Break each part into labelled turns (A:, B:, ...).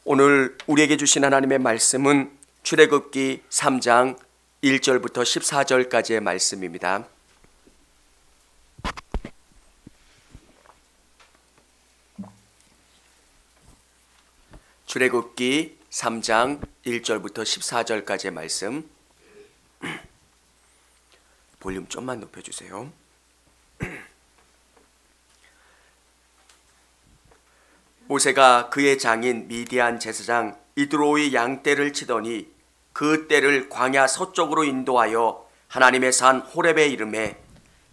A: 오늘 우리에게 주신 하나님의 말씀은 출애굽기 3장 1절부터 14절까지의 말씀입니다. 출애굽기 3장 1절부터 14절까지의 말씀. 볼륨 좀만 높여주세요. 모세가 그의 장인 미디안 제사장 이드로의 양떼를 치더니 그 떼를 광야 서쪽으로 인도하여 하나님의 산 호렙에 이르매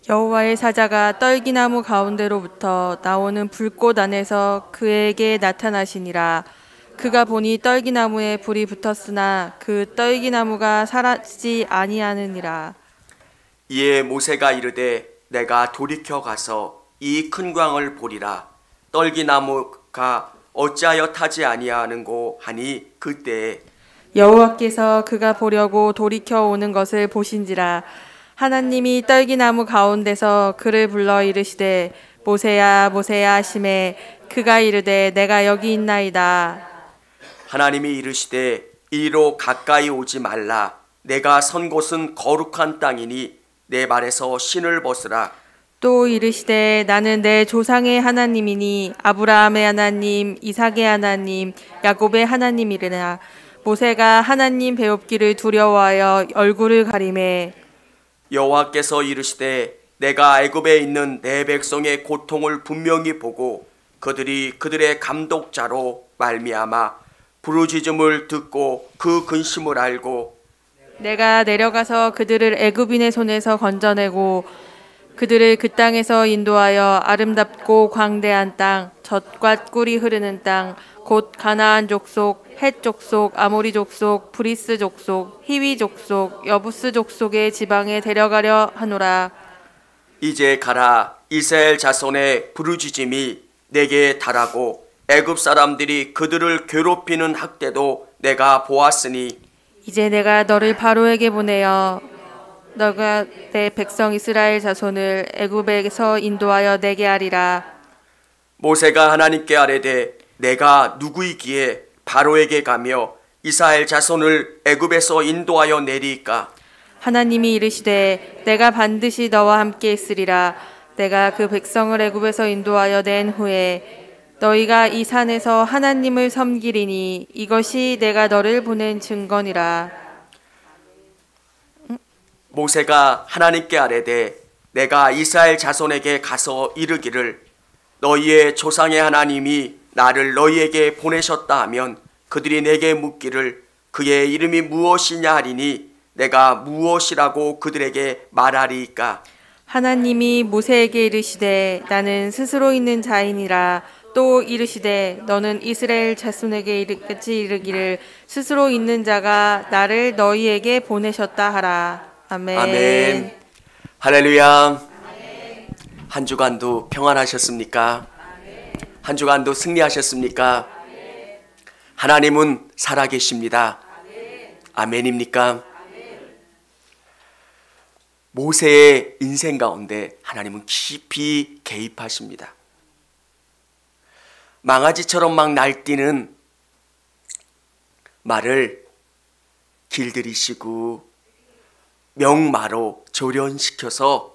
B: 여호와의 사자가 떨기나무 가운데로부터 나오는 불꽃 안에서 그에게 나타나시니라. 그가 보니 떨기나무에 불이 붙었으나 그 떨기나무가 사라지지 아니하느니라.
A: 이에 모세가 이르되 내가 돌이켜 가서 이 큰 광을 보리라. 떨기나무가 어찌하여 타지 아니하는고 하니 그때에
B: 여호와께서 그가 보려고 돌이켜 오는 것을 보신지라. 하나님이 떨기나무 가운데서 그를 불러 이르시되 모세야 모세야 하시매 그가 이르되 내가 여기 있나이다.
A: 하나님이 이르시되 이리로 가까이 오지 말라. 내가 선 곳은 거룩한 땅이니 내 발에서 신을 벗으라.
B: 또 이르시되 나는 내 조상의 하나님이니 아브라함의 하나님 이삭의 하나님 야곱의 하나님이라. 모세가 하나님 배웁기를 두려워하여 얼굴을 가리매
A: 여호와께서 이르시되 내가 애굽에 있는 내 백성의 고통을 분명히 보고 그들이 그들의 감독자로 말미암아 부르짖음을 듣고 그 근심을 알고
B: 내가 내려가서 그들을 애굽인의 손에서 건져내고 그들을 그 땅에서 인도하여 아름답고 광대한 땅 젖과 꿀이 흐르는 땅 곧 가나안 족속 헷 족속 아모리 족속 브리스 족속 히위 족속 여부스 족속의 지방에 데려가려 하노라.
A: 이제 가라. 이스라엘 자손의 부르짖음이 내게 달하고 애굽 사람들이 그들을 괴롭히는 학대도 내가 보았으니
B: 이제 내가 너를 바로에게 보내어 너가 내 백성 이스라엘 자손을 애굽에서 인도하여 내게 하리라.
A: 모세가 하나님께 아뢰되 내가 누구이기에 바로에게 가며 이스라엘 자손을 애굽에서 인도하여 내리까?
B: 하나님이 이르시되 내가 반드시 너와 함께 있으리라. 내가 그 백성을 애굽에서 인도하여 낸 후에 너희가 이 산에서 하나님을 섬기리니 이것이 내가 너를 보낸 증거니라.
A: 모세가 하나님께 아뢰되 내가 이스라엘 자손에게 가서 이르기를 너희의 조상의 하나님이 나를 너희에게 보내셨다 하면 그들이 내게 묻기를 그의 이름이 무엇이냐 하리니 내가 무엇이라고 그들에게 말하리이까?
B: 하나님이 모세에게 이르시되 나는 스스로 있는 자이니라. 또 이르시되 너는 이스라엘 자손에게 이르기를 스스로 있는 자가 나를 너희에게 보내셨다 하라. 아멘.
A: 아멘. 할렐루야. 한 주간도 평안하셨습니까? 한 주간도 승리하셨습니까? 하나님은 살아계십니다. 아멘입니까? 모세의 인생 가운데 하나님은 깊이 개입하십니다. 망아지처럼 막 날뛰는 말을 길들이시고 명마로 조련시켜서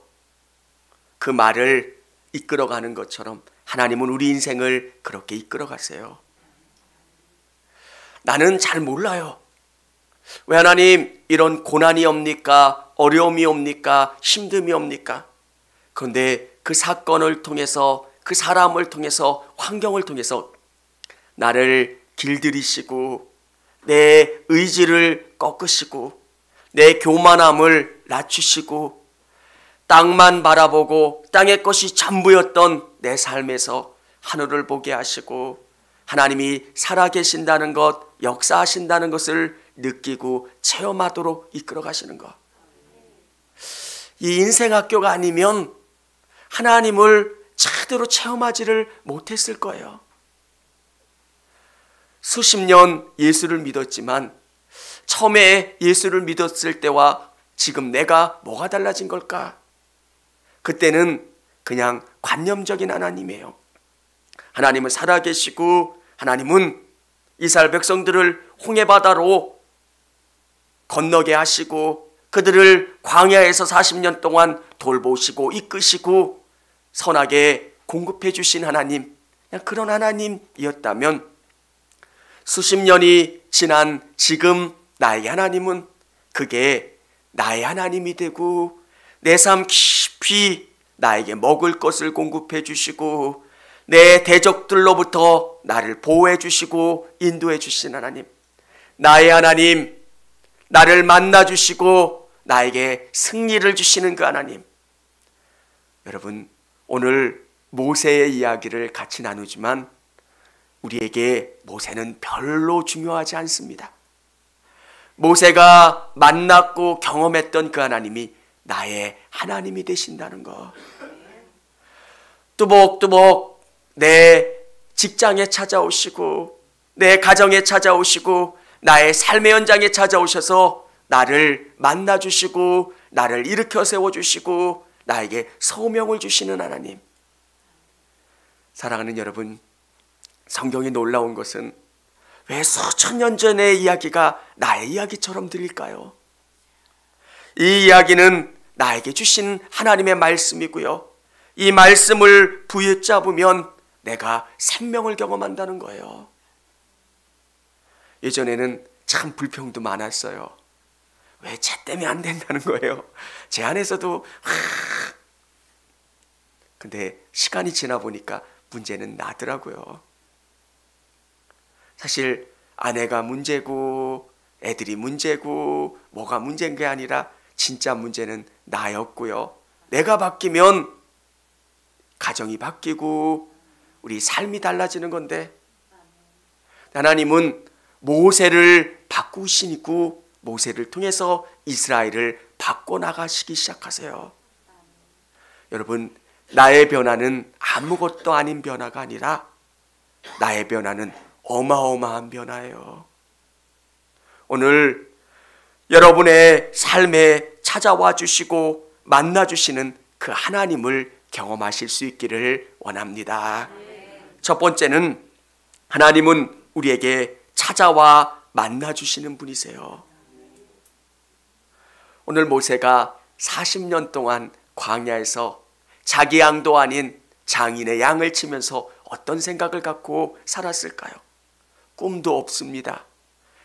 A: 그 말을 이끌어가는 것처럼 하나님은 우리 인생을 그렇게 이끌어가세요. 나는 잘 몰라요. 왜 하나님 이런 고난이 옵니까? 어려움이 옵니까? 힘듦이 옵니까? 그런데 그 사건을 통해서 그 사람을 통해서 환경을 통해서 나를 길들이시고 내 의지를 꺾으시고 내 교만함을 낮추시고 땅만 바라보고 땅의 것이 전부였던 내 삶에서 하늘을 보게 하시고 하나님이 살아계신다는 것, 역사하신다는 것을 느끼고 체험하도록 이끌어 가시는 것. 이 인생학교가 아니면 하나님을 제대로 체험하지를 못했을 거예요. 수십 년 예수를 믿었지만 처음에 예수를 믿었을 때와 지금 내가 뭐가 달라진 걸까? 그때는 그냥 관념적인 하나님이에요. 하나님은 살아계시고 하나님은 이스라엘 백성들을 홍해바다로 건너게 하시고 그들을 광야에서 40년 동안 돌보시고 이끄시고 선하게 공급해 주신 하나님, 그냥 그런 하나님이었다면 수십 년이 지난 지금 나의 하나님은 그게 나의 하나님이 되고 내 삶 깊이 나에게 먹을 것을 공급해 주시고 내 대적들로부터 나를 보호해 주시고 인도해 주신 하나님, 나의 하나님, 나를 만나 주시고 나에게 승리를 주시는 그 하나님. 여러분, 오늘 모세의 이야기를 같이 나누지만 우리에게 모세는 별로 중요하지 않습니다. 모세가 만났고 경험했던 그 하나님이 나의 하나님이 되신다는 것. 뚜벅뚜벅 내 직장에 찾아오시고 내 가정에 찾아오시고 나의 삶의 현장에 찾아오셔서 나를 만나주시고 나를 일으켜 세워주시고 나에게 소명을 주시는 하나님. 사랑하는 여러분, 성경이 놀라운 것은 왜 수천 년 전의 이야기가 나의 이야기처럼 들릴까요? 이 이야기는 나에게 주신 하나님의 말씀이고요, 이 말씀을 부여잡으면 내가 생명을 경험한다는 거예요. 예전에는 참 불평도 많았어요. 왜 쟤 때문에 안 된다는 거예요. 제 안에서도 근데 시간이 지나 보니까 문제는 나더라고요. 사실 아내가 문제고 애들이 문제고 뭐가 문제인 게 아니라 진짜 문제는 나였고요. 내가 바뀌면 가정이 바뀌고 우리 삶이 달라지는 건데, 하나님은 모세를 바꾸시고 모세를 통해서 이스라엘을 바꿔나가시기 시작하세요. 여러분, 나의 변화는 아무것도 아닌 변화가 아니라 나의 변화는 어마어마한 변화예요. 오늘 여러분의 삶에 찾아와 주시고 만나 주시는 그 하나님을 경험하실 수 있기를 원합니다. 첫 번째는 하나님은 우리에게 찾아와 만나 주시는 분이세요. 오늘 모세가 40년 동안 광야에서 자기 양도 아닌 장인의 양을 치면서 어떤 생각을 갖고 살았을까요? 꿈도 없습니다.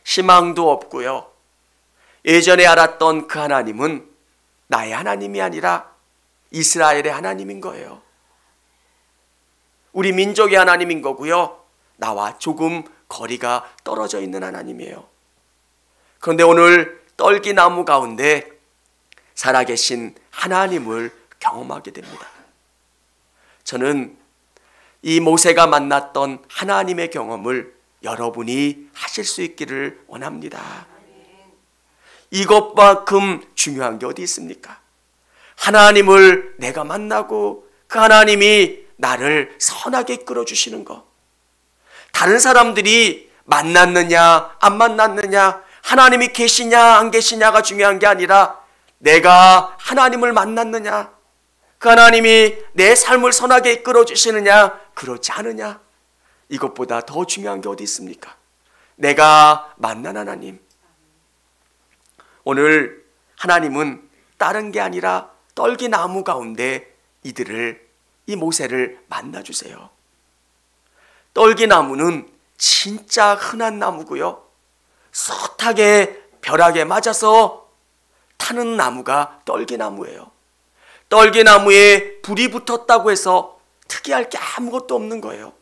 A: 희망도 없고요. 예전에 알았던 그 하나님은 나의 하나님이 아니라 이스라엘의 하나님인 거예요. 우리 민족의 하나님인 거고요. 나와 조금 거리가 떨어져 있는 하나님이에요. 그런데 오늘 떨기나무 가운데 살아계신 하나님을 경험하게 됩니다. 저는 이 모세가 만났던 하나님의 경험을 여러분이 하실 수 있기를 원합니다. 이것만큼 중요한 게 어디 있습니까? 하나님을 내가 만나고 그 하나님이 나를 선하게 이끌어주시는 것. 다른 사람들이 만났느냐 안 만났느냐, 하나님이 계시냐 안 계시냐가 중요한 게 아니라 내가 하나님을 만났느냐, 그 하나님이 내 삶을 선하게 이끌어주시느냐 그렇지 않으냐, 이것보다 더 중요한 게 어디 있습니까? 내가 만난 하나님. 오늘 하나님은 다른 게 아니라 떨기나무 가운데 이 모세를 만나주세요. 떨기나무는 진짜 흔한 나무고요, 숱하게 벼락에 맞아서 타는 나무가 떨기나무예요. 떨기나무에 불이 붙었다고 해서 특이할 게 아무것도 없는 거예요.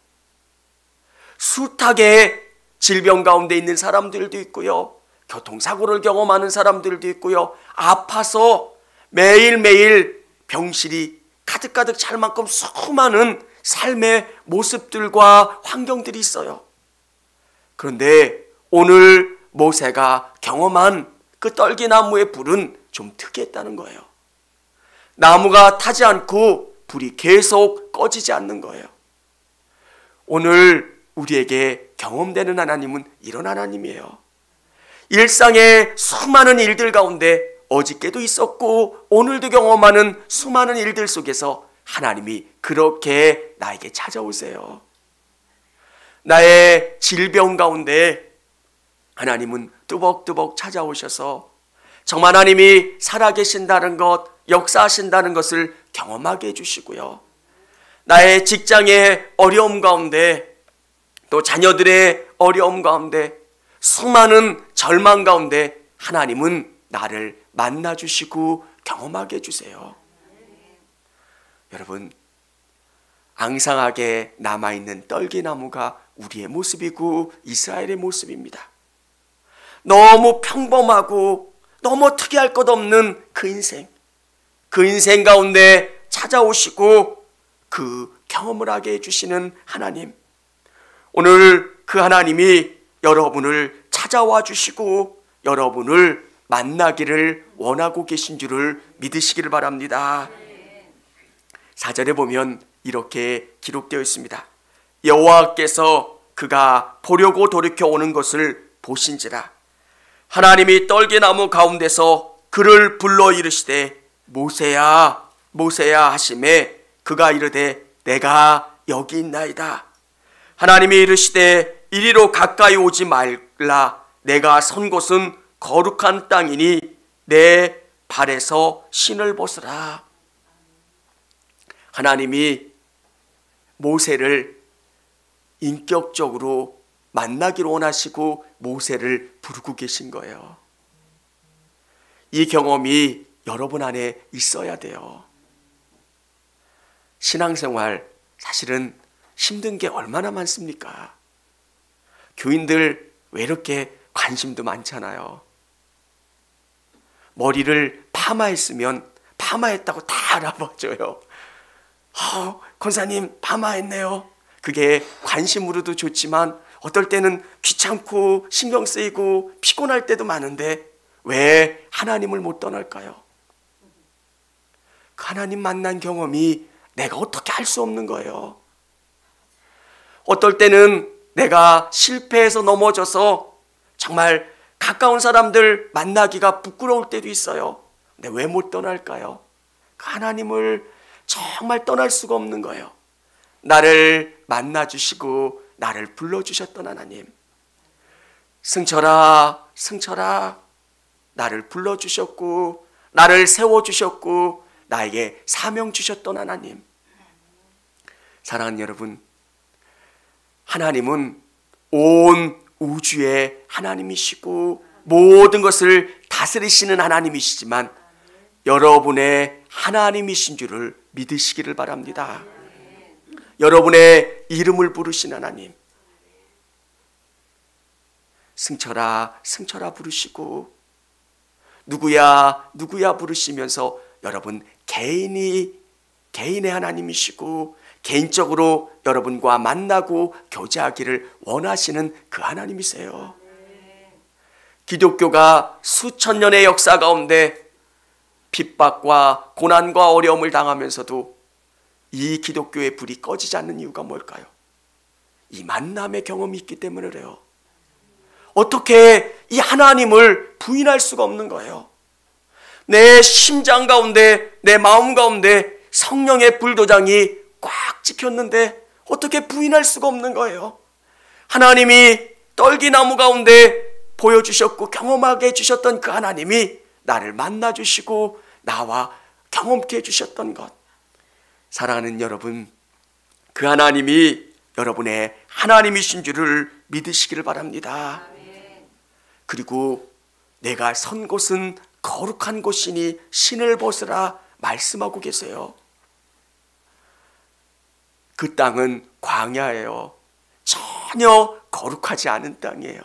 A: 숱하게 질병 가운데 있는 사람들도 있고요, 교통사고를 경험하는 사람들도 있고요, 아파서 매일매일 병실이 가득가득 찰 만큼 수많은 삶의 모습들과 환경들이 있어요. 그런데 오늘 모세가 경험한 그 떨기나무의 불은 좀 특이했다는 거예요. 나무가 타지 않고 불이 계속 꺼지지 않는 거예요. 오늘 우리에게 경험되는 하나님은 이런 하나님이에요. 일상의 수많은 일들 가운데 어저께도 있었고 오늘도 경험하는 수많은 일들 속에서 하나님이 그렇게 나에게 찾아오세요. 나의 질병 가운데 하나님은 뚜벅뚜벅 찾아오셔서 정말 하나님이 살아계신다는 것, 역사하신다는 것을 경험하게 해주시고요. 나의 직장의 어려움 가운데, 또 자녀들의 어려움 가운데, 수많은 절망 가운데 하나님은 나를 만나주시고 경험하게 해주세요. 여러분, 앙상하게 남아있는 떨기나무가 우리의 모습이고 이스라엘의 모습입니다. 너무 평범하고 너무 특이할 것 없는 그 인생 가운데 찾아오시고 그 경험을 하게 해주시는 하나님, 오늘 그 하나님이 여러분을 찾아와 주시고 여러분을 만나기를 원하고 계신 줄을 믿으시기를 바랍니다. 4절에 보면 이렇게 기록되어 있습니다. 여호와께서 그가 보려고 돌이켜 오는 것을 보신지라. 하나님이 떨기나무 가운데서 그를 불러 이르시되 모세야 모세야 하시매 그가 이르되 내가 여기 있나이다. 하나님이 이르시되 이리로 가까이 오지 말라. 내가 선 곳은 거룩한 땅이니 내 발에서 신을 벗으라. 하나님이 모세를 인격적으로 만나기를 원하시고 모세를 부르고 계신 거예요. 이 경험이 여러분 안에 있어야 돼요. 신앙생활 사실은 힘든 게 얼마나 많습니까? 교인들 왜 이렇게 관심도 많잖아요. 머리를 파마했으면 파마했다고 다 알아봐줘요. 권사님 파마했네요. 그게 관심으로도 좋지만 어떨 때는 귀찮고 신경 쓰이고 피곤할 때도 많은데 왜 하나님을 못 떠날까요? 그 하나님 만난 경험이 내가 어떻게 할 수 없는 거예요. 어떨 때는 내가 실패해서 넘어져서 정말 가까운 사람들 만나기가 부끄러울 때도 있어요. 근데 왜 못 떠날까요? 그 하나님을 정말 떠날 수가 없는 거예요. 나를 만나주시고 나를 불러주셨던 하나님. 승철아 승철아, 나를 불러주셨고 나를 세워주셨고 나에게 사명 주셨던 하나님. 사랑하는 여러분, 하나님은 온 우주의 하나님이시고 모든 것을 다스리시는 하나님이시지만 여러분의 하나님이신 줄을 믿으시기를 바랍니다. 여러분의 이름을 부르신 하나님, 승철아 승철아 부르시고 누구야 누구야 부르시면서 여러분 개인의 하나님이시고 개인적으로 여러분과 만나고 교제하기를 원하시는 그 하나님이세요. 기독교가 수천 년의 역사 가운데 핍박과 고난과 어려움을 당하면서도 이 기독교의 불이 꺼지지 않는 이유가 뭘까요? 이 만남의 경험이 있기 때문에 그래요. 어떻게 이 하나님을 부인할 수가 없는 거예요. 내 심장 가운데, 내 마음 가운데 성령의 불도장이 꽉 찍혔는데 어떻게 부인할 수가 없는 거예요. 하나님이 떨기나무 가운데 보여주셨고 경험하게 해주셨던 그 하나님이 나를 만나주시고 나와 경험케 해주셨던 것. 사랑하는 여러분, 그 하나님이 여러분의 하나님이신 줄을 믿으시기를 바랍니다. 그리고 내가 선 곳은 거룩한 곳이니 신을 벗으라 말씀하고 계세요. 그 땅은 광야예요. 전혀 거룩하지 않은 땅이에요.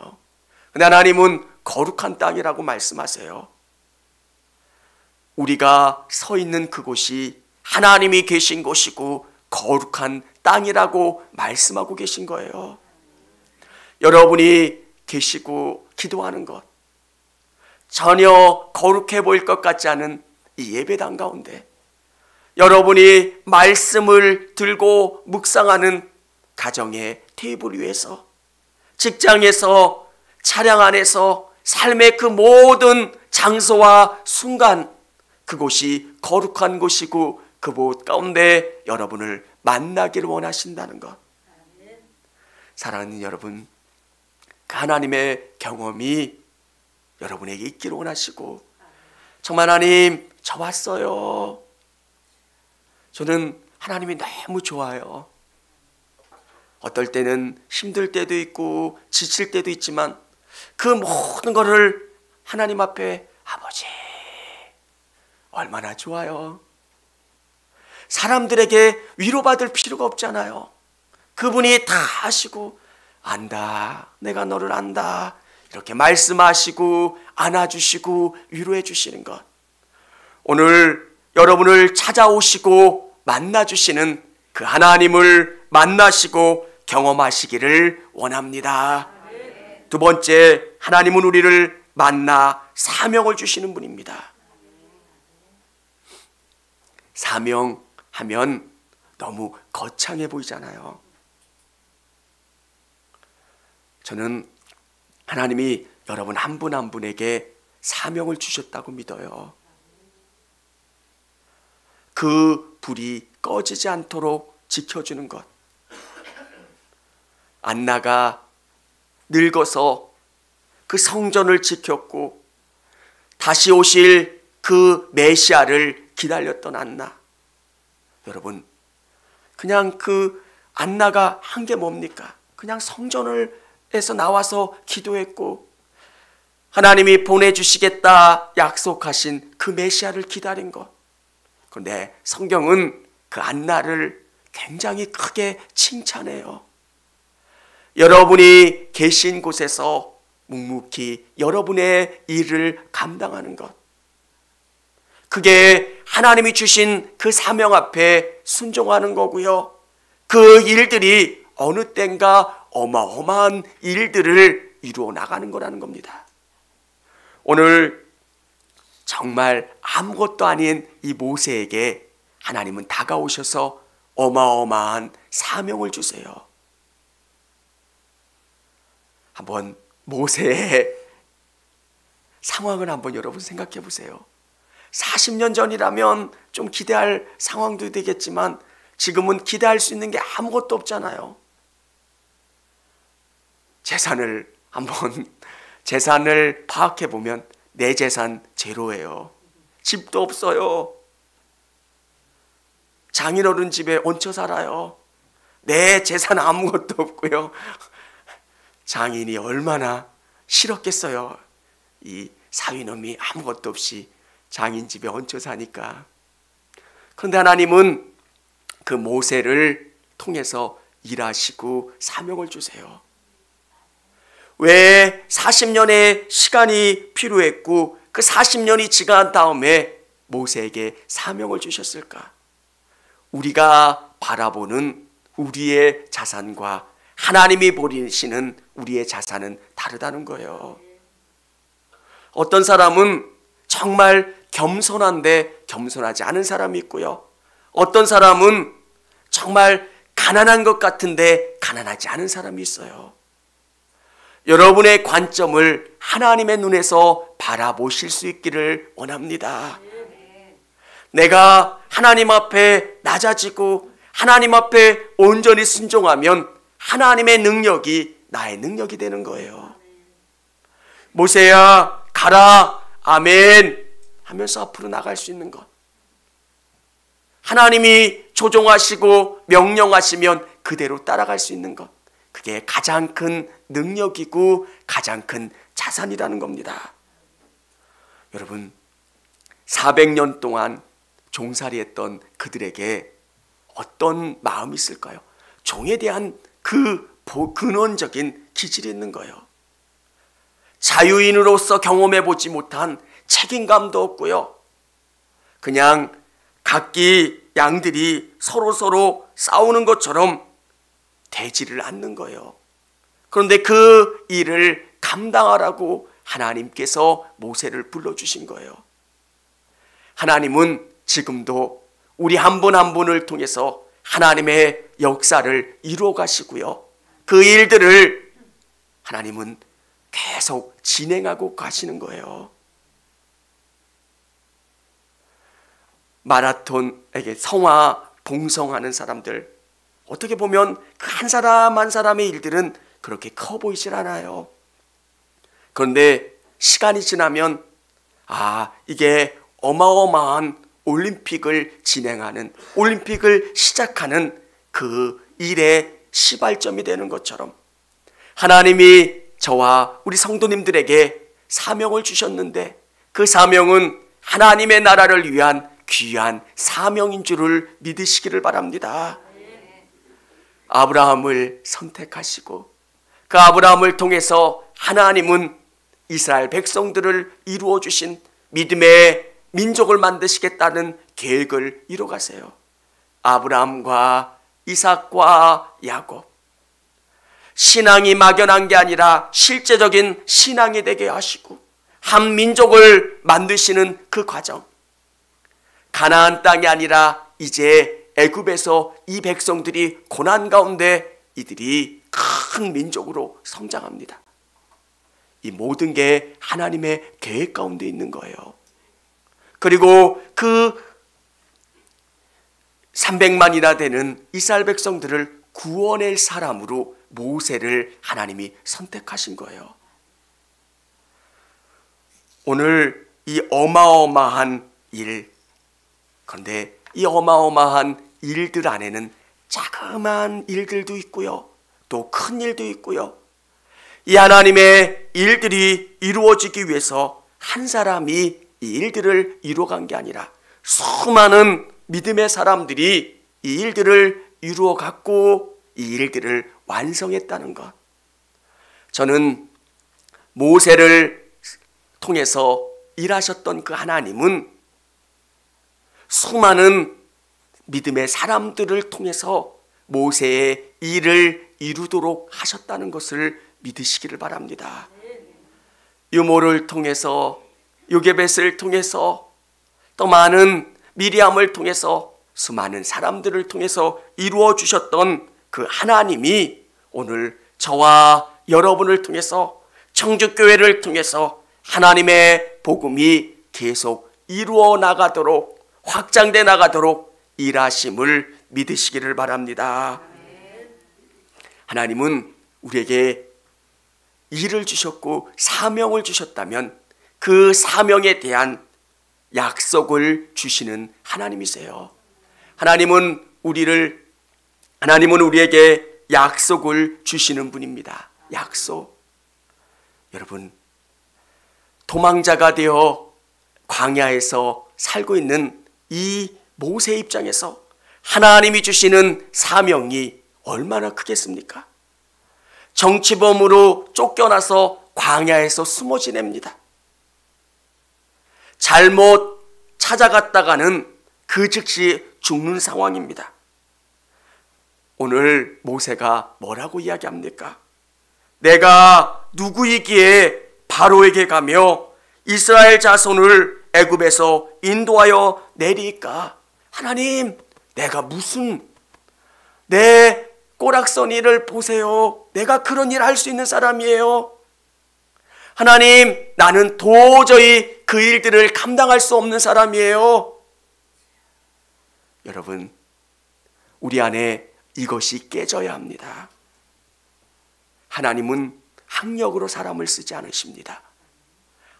A: 근데 하나님은 거룩한 땅이라고 말씀하세요. 우리가 서 있는 그곳이 하나님이 계신 곳이고 거룩한 땅이라고 말씀하고 계신 거예요. 여러분이 계시고 기도하는 것, 전혀 거룩해 보일 것 같지 않은 이 예배당 가운데 여러분이 말씀을 들고 묵상하는 가정의 테이블 위에서, 직장에서, 차량 안에서, 삶의 그 모든 장소와 순간, 그곳이 거룩한 곳이고 그곳 가운데 여러분을 만나기를 원하신다는 것. 사랑하는 여러분, 그 하나님의 경험이 여러분에게 있기를 원하시고, 정말 하나님 저 왔어요. 저는 하나님이 너무 좋아요. 어떨 때는 힘들 때도 있고 지칠 때도 있지만 그 모든 것을 하나님 앞에 아버지 얼마나 좋아요. 사람들에게 위로받을 필요가 없잖아요. 그분이 다 아시고 안다, 내가 너를 안다, 이렇게 말씀하시고 안아주시고 위로해 주시는 것, 오늘 여러분을 찾아오시고 만나주시는 그 하나님을 만나시고 경험하시기를 원합니다. 두 번째, 하나님은 우리를 만나 사명을 주시는 분입니다. 사명하면 너무 거창해 보이잖아요. 저는 하나님이 여러분 한 분 한 분에게 사명을 주셨다고 믿어요. 그 불이 꺼지지 않도록 지켜주는 것. 안나가 늙어서 그 성전을 지켰고 다시 오실 그 메시아를 기다렸던 안나. 여러분, 그냥 그 안나가 한 게 뭡니까? 그냥 성전에서 나와서 기도했고 하나님이 보내주시겠다 약속하신 그 메시아를 기다린 것. 그런데 성경은 그 안나를 굉장히 크게 칭찬해요. 여러분이 계신 곳에서 묵묵히 여러분의 일을 감당하는 것, 그게 하나님이 주신 그 사명 앞에 순종하는 거고요. 그 일들이 어느 땐가 어마어마한 일들을 이루어 나가는 거라는 겁니다. 오늘 정말 아무것도 아닌 이 모세에게 하나님은 다가오셔서 어마어마한 사명을 주세요. 한번 모세의 상황을 한번 여러분 생각해 보세요. 40년 전이라면 좀 기대할 상황도 되겠지만 지금은 기대할 수 있는 게 아무것도 없잖아요. 재산을 파악해 보면 내 재산 제로예요. 집도 없어요. 장인어른 집에 얹혀 살아요. 내 재산 아무것도 없고요. 장인이 얼마나 싫었겠어요. 이 사위놈이 아무것도 없이 장인 집에 얹혀 사니까. 그런데 하나님은 그 모세를 통해서 일하시고 사명을 주세요. 왜 40년의 시간이 필요했고 그 40년이 지난 다음에 모세에게 사명을 주셨을까? 우리가 바라보는 우리의 자산과 하나님이 보시는 우리의 자산은 다르다는 거예요. 어떤 사람은 정말 겸손한데 겸손하지 않은 사람이 있고요. 어떤 사람은 정말 가난한 것 같은데 가난하지 않은 사람이 있어요. 여러분의 관점을 하나님의 눈에서 바라보실 수 있기를 원합니다. 내가 하나님 앞에 낮아지고 하나님 앞에 온전히 순종하면 하나님의 능력이 나의 능력이 되는 거예요. 모세야 가라 아멘 하면서 앞으로 나갈 수 있는 것, 하나님이 조종하시고 명령하시면 그대로 따라갈 수 있는 것, 그게 가장 큰 능력이고 가장 큰 자산이라는 겁니다. 여러분, 400년 동안 종살이했던 그들에게 어떤 마음이 있을까요? 종에 대한 그 근원적인 기질이 있는 거예요. 자유인으로서 경험해보지 못한 책임감도 없고요. 그냥 각기 양들이 서로 싸우는 것처럼 되지를 않는 거예요. 그런데 그 일을 감당하라고 하나님께서 모세를 불러주신 거예요. 하나님은 지금도 우리 한 분 한 분을 통해서 하나님의 역사를 이루어 가시고요. 그 일들을 하나님은 계속 진행하고 가시는 거예요. 마라톤에게 성화 봉송하는 사람들, 어떻게 보면 그 한 사람 한 사람의 일들은 그렇게 커 보이질 않아요. 그런데 시간이 지나면 이게 어마어마한 올림픽을 진행하는, 올림픽을 시작하는 그 일의 시발점이 되는 것처럼 하나님이 저와 우리 성도님들에게 사명을 주셨는데 그 사명은 하나님의 나라를 위한 귀한 사명인 줄을 믿으시기를 바랍니다. 아브라함을 선택하시고 그 아브라함을 통해서 하나님은 이스라엘 백성들을 이루어 주신 믿음의 민족을 만드시겠다는 계획을 이뤄가세요. 아브라함과 이삭과 야곱, 신앙이 막연한 게 아니라 실제적인 신앙이 되게 하시고 한 민족을 만드시는 그 과정, 가나안 땅이 아니라 이제 애굽에서 이 백성들이 고난 가운데 이들이 큰 민족으로 성장합니다. 이 모든 게 하나님의 계획 가운데 있는 거예요. 그리고 그 300만이나 되는 이스라엘 백성들을 구원할 사람으로 모세를 하나님이 선택하신 거예요. 오늘 이 어마어마한 일, 그런데 이 어마어마한 일들 안에는 자그마한 일들도 있고요, 또 큰 일도 있고요. 이 하나님의 일들이 이루어지기 위해서 한 사람이 이 일들을 이루어간 게 아니라 수많은 믿음의 사람들이 이 일들을 이루어갔고 이 일들을 완성했다는 것. 저는 모세를 통해서 일하셨던 그 하나님은 수많은 믿음의 사람들을 통해서 모세의 일을 이루도록 하셨다는 것을 믿으시기를 바랍니다. 유모를 통해서, 요게벳을 통해서, 또 많은 미리암을 통해서, 수많은 사람들을 통해서 이루어 주셨던 그 하나님이 오늘 저와 여러분을 통해서, 청주교회를 통해서 하나님의 복음이 계속 이루어 나가도록, 확장돼 나가도록 일하심을 믿으시기를 바랍니다. 하나님은 우리에게 일을 주셨고 사명을 주셨다면 그 사명에 대한 약속을 주시는 하나님이세요. 하나님은 우리에게 약속을 주시는 분입니다. 약속. 여러분, 도망자가 되어 광야에서 살고 있는 이 모세 입장에서 하나님이 주시는 사명이 얼마나 크겠습니까? 정치범으로 쫓겨나서 광야에서 숨어 지냅니다. 잘못 찾아갔다가는 그 즉시 죽는 상황입니다. 오늘 모세가 뭐라고 이야기합니까? 내가 누구이기에 바로에게 가며 이스라엘 자손을 애굽에서 인도하여 내리까? 하나님, 내가 무슨 내 꼬락서니를 보세요. 내가 그런 일 할 수 있는 사람이에요. 하나님, 나는 도저히 그 일들을 감당할 수 없는 사람이에요. 여러분, 우리 안에 이것이 깨져야 합니다. 하나님은 학력으로 사람을 쓰지 않으십니다.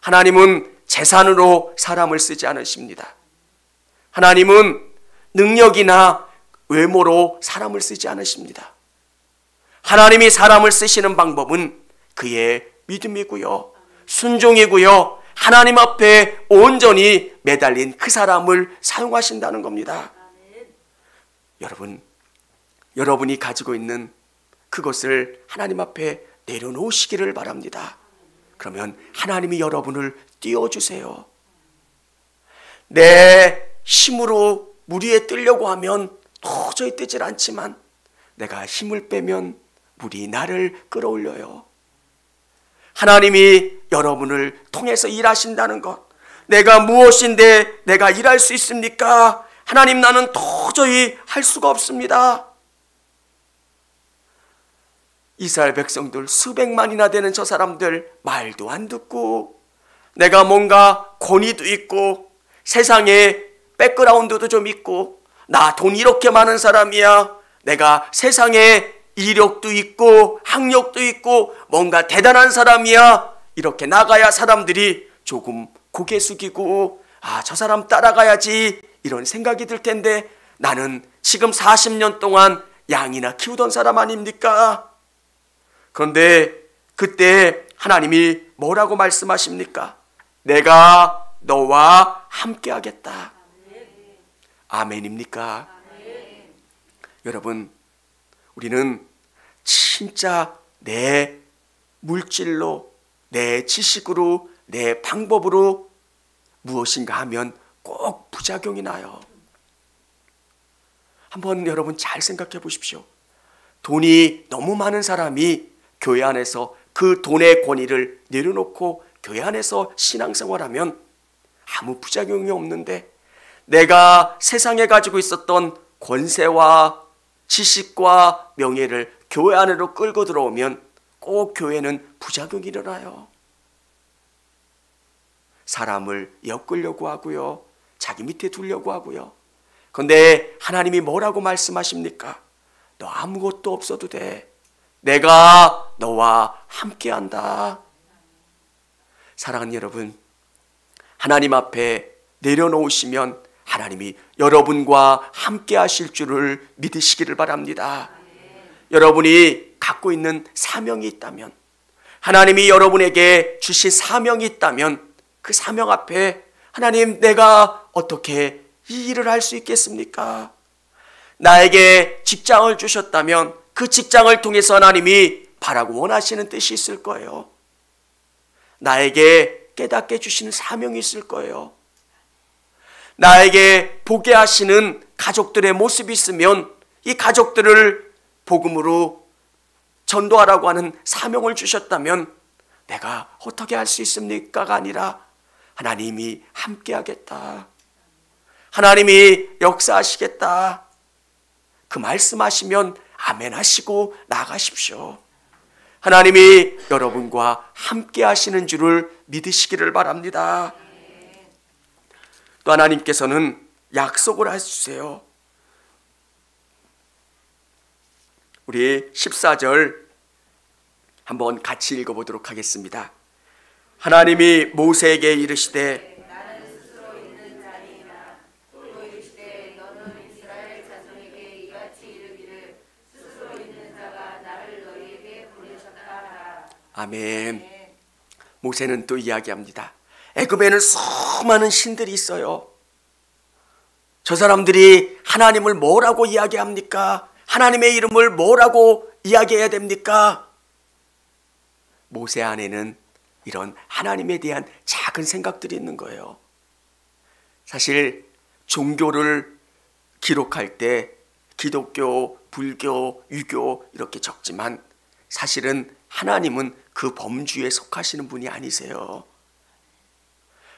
A: 하나님은 재산으로 사람을 쓰지 않으십니다. 하나님은 능력이나 외모로 사람을 쓰지 않으십니다. 하나님이 사람을 쓰시는 방법은 그의 믿음이고요, 순종이고요, 하나님 앞에 온전히 매달린 그 사람을 사용하신다는 겁니다. 여러분이 가지고 있는 그것을 하나님 앞에 내려놓으시기를 바랍니다. 그러면 하나님이 여러분을 띄워주세요. 내 힘으로 물 위에 뜨려고 하면 도저히 뜨질 않지만 내가 힘을 빼면 물이 나를 끌어올려요. 하나님이 여러분을 통해서 일하신다는 것, 내가 무엇인데 내가 일할 수 있습니까? 하나님, 나는 도저히 할 수가 없습니다. 이스라엘 백성들 수백만이나 되는 저 사람들 말도 안 듣고, 내가 뭔가 권위도 있고 세상에 백그라운드도 좀 있고, 나 돈 이렇게 많은 사람이야, 내가 세상에 이력도 있고 학력도 있고 뭔가 대단한 사람이야, 이렇게 나가야 사람들이 조금 고개 숙이고 저 사람 따라가야지 이런 생각이 들 텐데, 나는 지금 40년 동안 양이나 키우던 사람 아닙니까? 그런데 그때 하나님이 뭐라고 말씀하십니까? 내가 너와 함께 하겠다. 아멘입니까? 여러분, 우리는 진짜 내 물질로, 내 지식으로, 내 방법으로 무엇인가 하면 꼭 부작용이 나요. 한번 여러분 잘 생각해 보십시오. 돈이 너무 많은 사람이 교회 안에서 그 돈의 권위를 내려놓고 교회 안에서 신앙생활하면 아무 부작용이 없는데, 내가 세상에 가지고 있었던 권세와 지식과 명예를 교회 안으로 끌고 들어오면 꼭 교회는 부작용이 일어나요. 사람을 엮으려고 하고요, 자기 밑에 두려고 하고요. 그런데 하나님이 뭐라고 말씀하십니까? 너 아무것도 없어도 돼. 내가 너와 함께한다. 사랑하는 여러분, 하나님 앞에 내려놓으시면 하나님이 여러분과 함께 하실 줄을 믿으시기를 바랍니다. 여러분이 갖고 있는 사명이 있다면, 하나님이 여러분에게 주신 사명이 있다면, 그 사명 앞에 하나님, 내가 어떻게 이 일을 할 수 있겠습니까? 나에게 직장을 주셨다면 그 직장을 통해서 하나님이 바라고 원하시는 뜻이 있을 거예요. 나에게 깨닫게 해주시는 사명이 있을 거예요. 나에게 보게 하시는 가족들의 모습이 있으면 이 가족들을 복음으로 전도하라고 하는 사명을 주셨다면 내가 어떻게 할 수 있습니까가 아니라 하나님이 함께하겠다, 하나님이 역사하시겠다, 그 말씀하시면 아멘 하시고 나가십시오. 하나님이 여러분과 함께 하시는 줄을 믿으시기를 바랍니다. 또 하나님께서는 약속을 해주세요. 우리 14절 한번 같이 읽어보도록 하겠습니다. 하나님이 모세에게 이르시되 아멘. 모세는 또 이야기합니다. 애굽에는 수많은 신들이 있어요. 저 사람들이 하나님을 뭐라고 이야기합니까? 하나님의 이름을 뭐라고 이야기해야 됩니까? 모세 안에는 이런 하나님에 대한 작은 생각들이 있는 거예요. 사실 종교를 기록할 때 기독교, 불교, 유교 이렇게 적지만 사실은 하나님은 그 범주에 속하시는 분이 아니세요.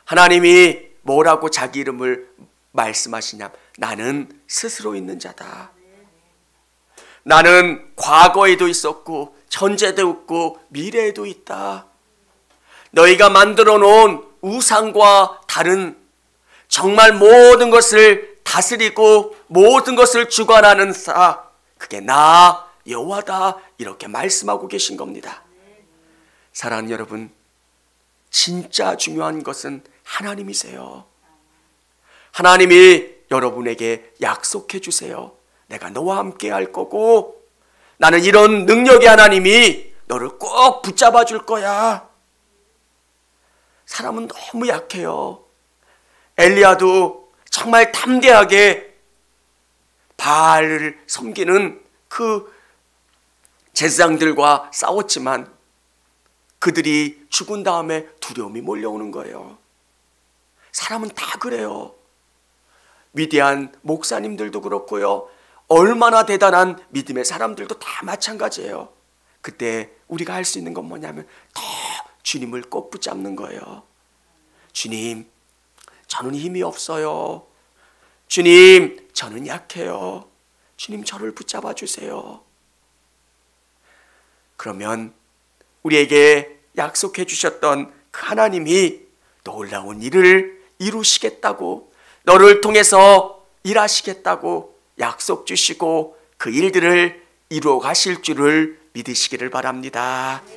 A: 하나님이 뭐라고 자기 이름을 말씀하시냐? 나는 스스로 있는 자다. 나는 과거에도 있었고 현재도 있고 미래에도 있다. 너희가 만들어 놓은 우상과 다른 정말 모든 것을 다스리고 모든 것을 주관하는 사, 그게 나 여호와다, 이렇게 말씀하고 계신 겁니다. 사랑하는 여러분, 진짜 중요한 것은 하나님이세요. 하나님이 여러분에게 약속해 주세요. 내가 너와 함께 할 거고 나는 이런 능력의 하나님이 너를 꼭 붙잡아 줄 거야. 사람은 너무 약해요. 엘리야도 정말 담대하게 바알을 섬기는 그 제사장들과 싸웠지만 그들이 죽은 다음에 두려움이 몰려오는 거예요. 사람은 다 그래요. 위대한 목사님들도 그렇고요, 얼마나 대단한 믿음의 사람들도 다 마찬가지예요. 그때 우리가 할 수 있는 건 뭐냐면 더 주님을 꼭 붙잡는 거예요. 주님, 저는 힘이 없어요. 주님, 저는 약해요. 주님, 저를 붙잡아 주세요. 그러면 우리에게 약속해 주셨던 그 하나님이 놀라운 일을 이루시겠다고, 너를 통해서 일하시겠다고 약속 주시고 그 일들을 이루어 가실 줄을 믿으시기를 바랍니다.